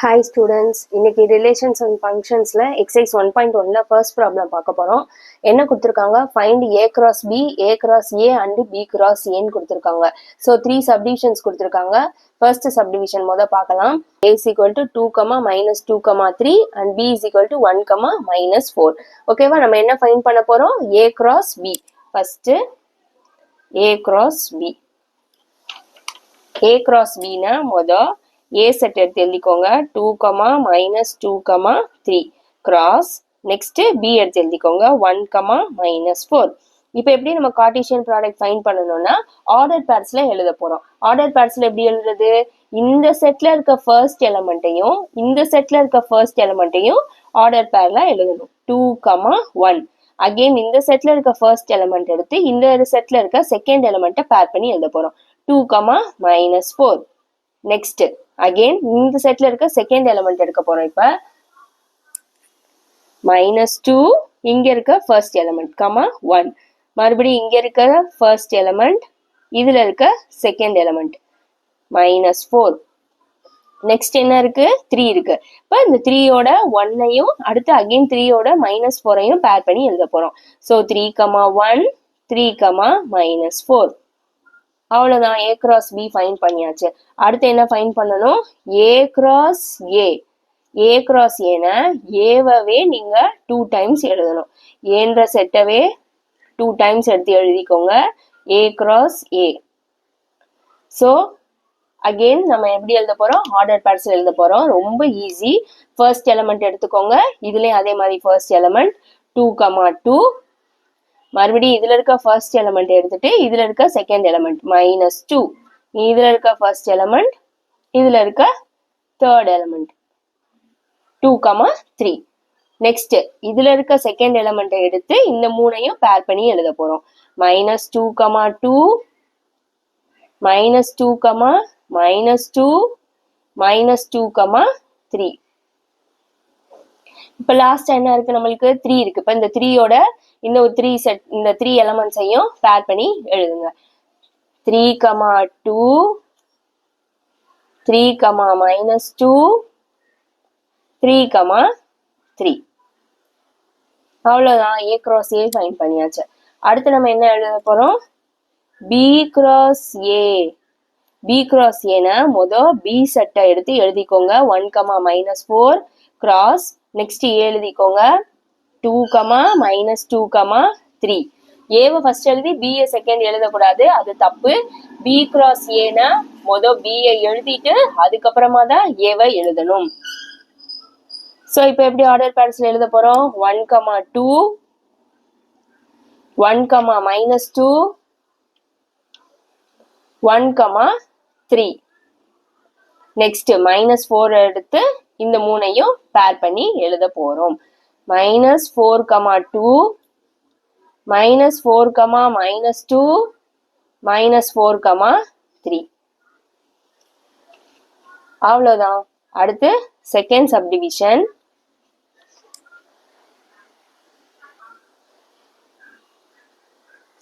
Hi students, இன்னைக்கு relations and ஃபங்க்ஷன்ஸ்ல exercise 1.1ல ஃபர்ஸ்ட் ப்ராப்ளம் பார்க்க போறோம். என்ன கொடுத்துருக்காங்க? Find a cross b, a cross a and b cross a ன்னு கொடுத்துருக்காங்க. ஸோ 3 சப்டிவிஷன்ஸ் கொடுத்துருக்காங்க. ஃபர்ஸ்ட் சப்டிவிஷன் பார்க்கலாம். a is equal to 2, -2, 3 and b is equal to 1, -4. ஓகேவா? நம்ம என்ன ஃபைண்ட் பண்ண போறோம்? a cross b. First a cross b. a cross b னா A set எடுத்து எழுதிக்கோங்க 2, -2, 3 cross. next B எடுத்து எழுதிக்கோங்க 1, -4. இப்போ எப்படி நம்ம கார்ட்டீசியன் ப்ராடக்ட் ஃபைண்ட் பண்ணணும்னா ஆர்டர் பேர்ஸ்ல எழுத போறோம். ஆர்டர் பேர்ஸ்ல எப்படி எழுதுறது? இந்த செட்ல இருக்க ஃபர்ஸ்ட் எலிமெண்ட்டையும் இந்த செட்ல இருக்க ஃபர்ஸ்ட் எலிமெண்ட்டையும் ஆர்டர் பேர்ல எழுதணும். 2, 1. அகைன் இந்த செட்ல இருக்க ஃபர்ஸ்ட் எலிமெண்ட் எடுத்து இந்த செட்ல இருக்க செகண்ட் எலிமெண்ட்டை பேர் பண்ணி எழுத போறோம். 2, -4. நெக்ஸ்ட் அகைன் இந்த செட்ல இருக்க செகண்ட் எலிமெண்ட் எடுக்க போறோம். இப்ப -2 இங்க இருக்க ஃபர்ஸ்ட் எலிமெண்ட், 1. மறுபடியும் இங்க இருக்க ஃபர்ஸ்ட் எலிமெண்ட், இதுல இருக்க செகண்ட் எலிமெண்ட், -4. நெக்ஸ்ட் என்ன இருக்கு? 3 இருக்கு. இப்ப இந்த 3யோட 1ஐயும் அடுத்து அகைன் 3யோட -4ஐயும் பேர் பண்ணி எழுத போறோம். ஸோ 3, 1, 3, -4. அவ்வளவுதான். a cross b ஃபைண்ட் பண்ணியாச்சு. அடுத்து என்ன ஃபைண்ட் பண்ணணும்? a cross a. a cross a-ன ஏவவே நீங்க 2 டைம்ஸ் எழுதணும். ஏன்ற செட்டவே 2 டைம்ஸ் எடுத்து எழுதிக்கோங்க. a cross a. So again நம்ம எப்படி எழுத போறோம்? ஆர்டர் பேர்ஸ் எழுத போறோம். ரொம்ப ஈஸி. ஃபர்ஸ்ட் எலிமெண்ட் எடுத்துக்கோங்க. இதுலயும் அதே மாதிரி ஃபர்ஸ்ட் எலிமெண்ட் 2, 2. மறுபடியும் இதுல இருக்க ஃபர்ஸ்ட் எலிமெண்ட் எடுத்துட்டு இதுல இருக்க செகண்ட் எலிமெண்ட் -2. இதுல இருக்க ஃபர்ஸ்ட் எலிமெண்ட், இதுல இருக்க தேர்ட் எலிமெண்ட் 2, 3. நெக்ஸ்ட் இதுல இருக்க செகண்ட் எலிமெண்ட் எடுத்து இந்த மூணையும் பேர் பண்ணி எழுத போறோம். -2, 2, -2, -2, -2, 3. இப்ப லாஸ்ட் என்ன இருக்கு? நம்மளுக்கு 3 இருக்கு. இப்ப இந்த 3யோட இந்த 3 செட், இந்த 3 எலிமெண்ட்ஸையும் பேர் பண்ணி எழுதுங்க. 3, 2, 3, -2, 3, 3. அவ்வளவுதான். a cross a ஃபைண்ட் பண்ணியாச்சு. அடுத்து நம்ம என்ன எழுத போறோம்? b cross a. b cross a-ன b செட்டை எடுத்து எழுதிக்கோங்க. 1, -4 cross. நெக்ஸ்ட் a எழுதிக்கோங்க. 2, -2, 3. ஏவை ஃபர்ஸ்ட் எழுதி b செகண்ட் எழுதக்கூடாது, அது தப்பு. b cross a-ன b எழுதிட்டு அதுக்கப்புறமா தான் ஏவை எழுதணும். ஸோ இப்போ எப்படி ஆர்டர் பேர்ஸ்ல எழுத போறோம்? 1, 2, 1, -2, 1, 3. நெக்ஸ்ட் -4 எடுத்து இந்த மூணையும் பேர் பண்ணி எழுத போறோம். -4, 2, -4, -2, -4, 3. அவ்வளவுதான். அடுத்து செகண்ட் சப்டிவிஷன்.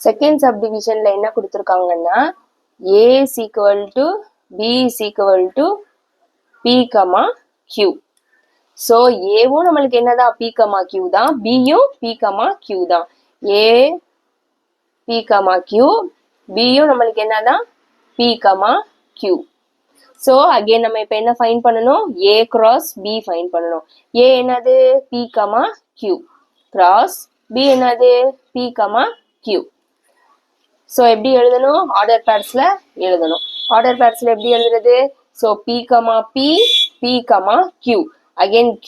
செகண்ட் சப்டிவிஷன்ல என்ன கொடுத்துருக்காங்கன்னா a is equal to b is equal to p, q. So ஏவும் நம்மளுக்கு என்னதான்? p, q தான். பியும் p, q தான். a p, q. பியும் நம்மளுக்கு என்னதான்? p, q. ஸோ அகைன் நம்ம இப்ப என்ன ஃபைண்ட் பண்ணணும்? a cross b ஃபைண்ட் பண்ணணும். a என்னது? p, q cross b என்னது? p, q. ஸோ எப்படி எழுதணும்? ஆர்டர் பேர்ஸ்ல எழுதணும். ஆர்டர் பேர்ஸ்ல எப்படி எழுதுறது? So p, p, p, q. Again q,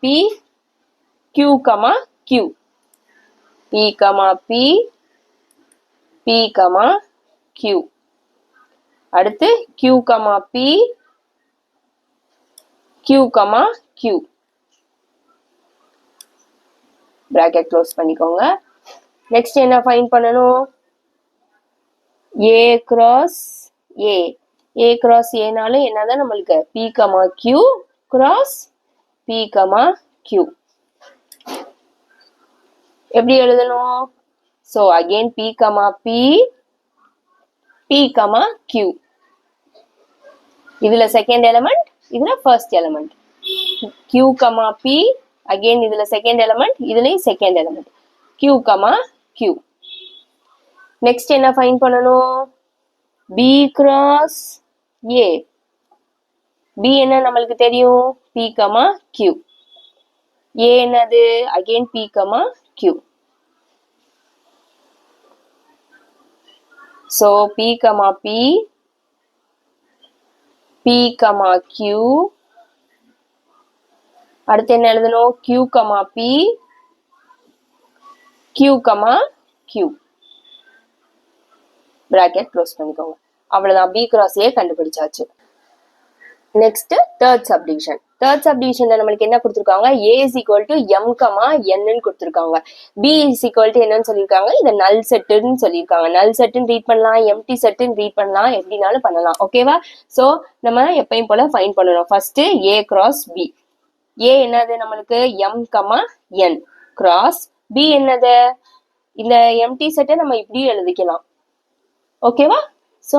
p, q, q. p, p, p, q. அடுத்து q, p, q, q. bracket close பண்ணிக்கோங்க. நெக்ஸ்ட் என்ன ஃபைண்ட் பண்ணணும்? a cross a. a cross a-னாலும் என்னதான் நம்மளுக்கு? p, q cross p, q. எப்படி எழுதணும்? So again p, p, q. இதுல second element, இதுல first element. q, p again இதுல செகண்ட் எலிமெண்ட், இதுலயும் second element. q, q. Next என்ன ஃபைண்ட் பண்ணணும்? b cross a. b என்ன நம்மளுக்கு தெரியும்? p, q. a என்னது? Again p, q. So p, p, q. அடுத்து என்ன எழுதணும்? q, p, q, q. Bracket close பண்ணிக்கோங்க. அவ்வளவுதான், b cross a கண்டுபிடிச்சாச்சு. Next third subdivision. தேர்ட் சப்டிவிஷன்ல நம்மளுக்கு என்ன கொடுத்துருக்காங்க? a is equal to m, n கொடுத்துருக்காங்க. b is equal to என்னன்னு சொல்லியிருக்காங்க? இதை நல் செட்டுன்னு சொல்லியிருக்காங்க. நல் செட்டுன்னு ரீட் பண்ணலாம், எம்டி செட்டுன்னு ரீட் பண்ணலாம், எப்படினாலும் பண்ணலாம். ஓகேவா? ஸோ நம்ம எப்பயும் போல ஃபைண்ட் பண்ணணும். First a cross b. a என்னது நம்மளுக்கு? m, n cross b என்னது? இந்த எம்டி செட்டை நம்ம இப்படியும் எழுதிக்கலாம். ஓகேவா? ஸோ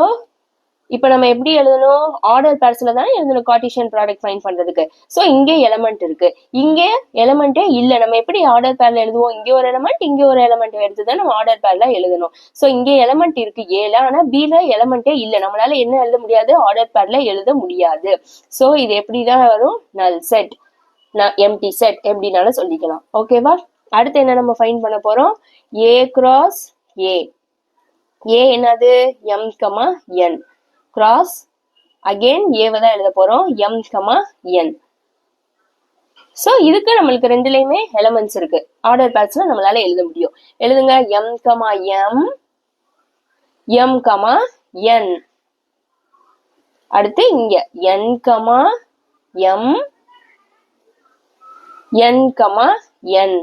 இப்போ நம்ம எப்படி எழுதணும்? ஆர்டர் பேர்ஸ்ல தான் எழுதணும் கார்ட்டீசியன் ப்ராடக்ட் ஃபைண்ட் பண்றதுக்கு. ஸோ இங்கே எலமெண்ட் இருக்கு, இங்கே எலமெண்டே இல்லை. நம்ம எப்படி ஆர்டர் பேர்ல எழுதுவோம்? இங்கே ஒரு எலமெண்ட், இங்கே ஒரு எலமெண்ட் எடுத்துதான் நம்ம ஆர்டர் பேர்ல எழுதணும். ஸோ இங்கே எலமெண்ட் இருக்கு ஏல, ஆனா பில எலமெண்டே இல்லை. நம்மளால என்ன எழுத முடியாது? ஆர்டர் பேர்ல எழுத முடியாது. ஸோ இது எப்படிதான் வரும்? நல் செட், எம்டி செட் எப்படினாலும் சொல்லிக்கலாம். ஓகேவா? அடுத்து என்ன நம்ம ஃபைண்ட் பண்ண போறோம்? a cross a. a என்னது? m, n cross again a தான் எழுத போறோம், m, n. சோ இதுக்கு நம்மளுக்கு ரெண்டுலயுமே எலிமெண்ட்ஸ் இருக்கு. ஆர்டர் பேர்ஸ்ல நம்மளால எழுத முடியும். எழுதுங்க. m, m, n. அடுத்து இங்க n, m, n, n.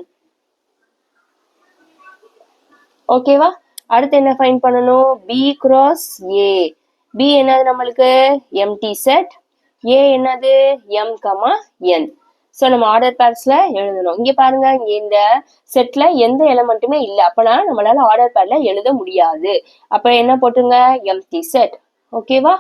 ஓகேவா? அடுத்து என்ன ஃபைண்ட் பண்ணணும்? b cross a. b என்னது நம்மளுக்கு? Empty set. a என்னது? m, n. ஸோ நம்ம ஆர்டர் பேர்ஸ்ல எழுதணும். இங்க பாருங்க, இங்க இந்த செட்ல எந்த எலிமெண்ட்டுமே இல்லை. அப்பனா நம்மளால ஆர்டர் பேர்ல எழுத முடியாது. அப்ப என்ன போட்டுங்க? Empty set. ஓகேவா?